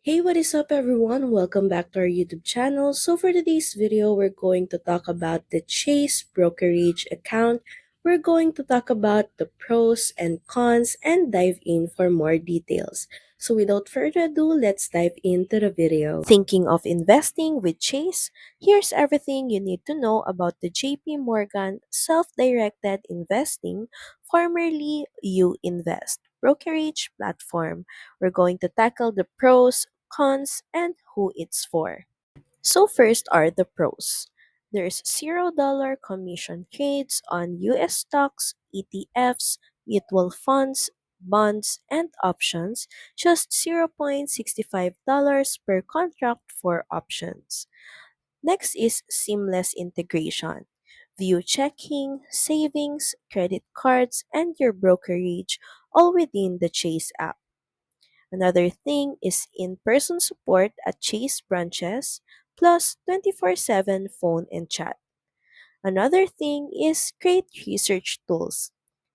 Hey, what is up everyone? Welcome back to our YouTube channel. So for today's video, we're going to talk about the Chase brokerage account. We're going to talk about the pros and cons and dive in for more details. So without further ado, let's dive into the video. Thinking of investing with Chase? Here's everything you need to know about the JP Morgan Self-Directed Investing, formerly You Invest brokerage platform. We're going to tackle the pros, cons, and who it's for. So first are the pros. There's $0 commission trades on US stocks, ETFs, mutual funds, bonds, and options, just $0.65 per contract for options. Next is seamless integration. View checking, savings, credit cards, and your brokerage all within the Chase app. Another thing is in-person support at Chase branches, plus 24/7 phone and chat. Another thing is great research tools.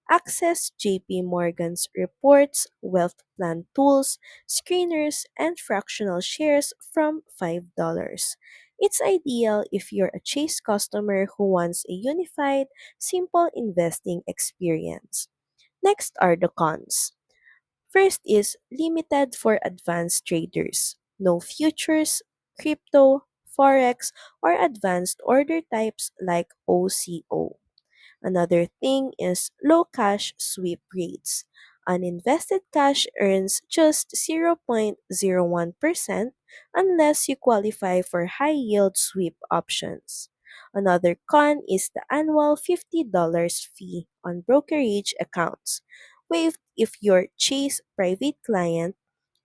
Access JP Morgan's reports, wealth plan tools, screeners, and fractional shares from $5. It's ideal if you're a Chase customer who wants a unified, simple investing experience. Next are the cons. First is limited for advanced traders. No futures, crypto, forex, or advanced order types like OCO. Another thing is low cash sweep rates. Uninvested cash earns just 0.01% unless you qualify for high yield sweep options. Another con is the annual $50 fee on brokerage accounts, waived if your Chase private client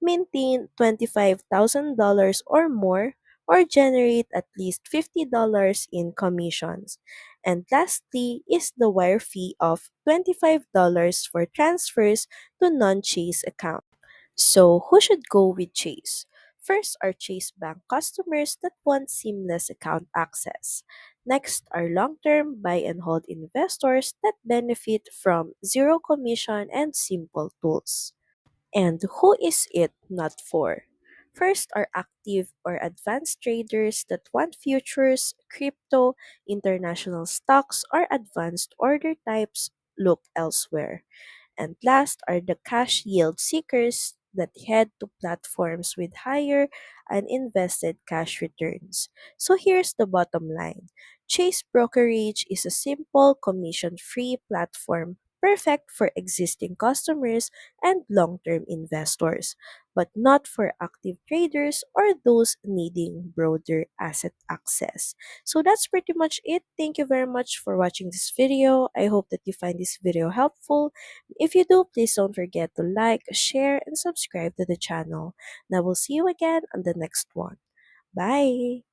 maintain $25,000 or more or generate at least $50 in commissions. And lastly is the wire fee of $25 for transfers to non-Chase accounts. So, who should go with Chase? First are Chase Bank customers that want seamless account access. Next are long term buy and hold investors that benefit from zero commission and simple tools. And who is it not for? First are active or advanced traders that want futures, crypto, international stocks, or advanced order types. Look elsewhere. And last are the cash yield seekers that head to platforms with higher uninvested cash returns. So here's the bottom line. Chase Brokerage is a simple commission-free platform perfect for existing customers and long-term investors, but not for active traders or those needing broader asset access. So that's pretty much it. Thank you very much for watching this video. I hope that you find this video helpful. If you do, please don't forget to like, share, and subscribe to the channel. Now we'll see you again on the next one. Bye!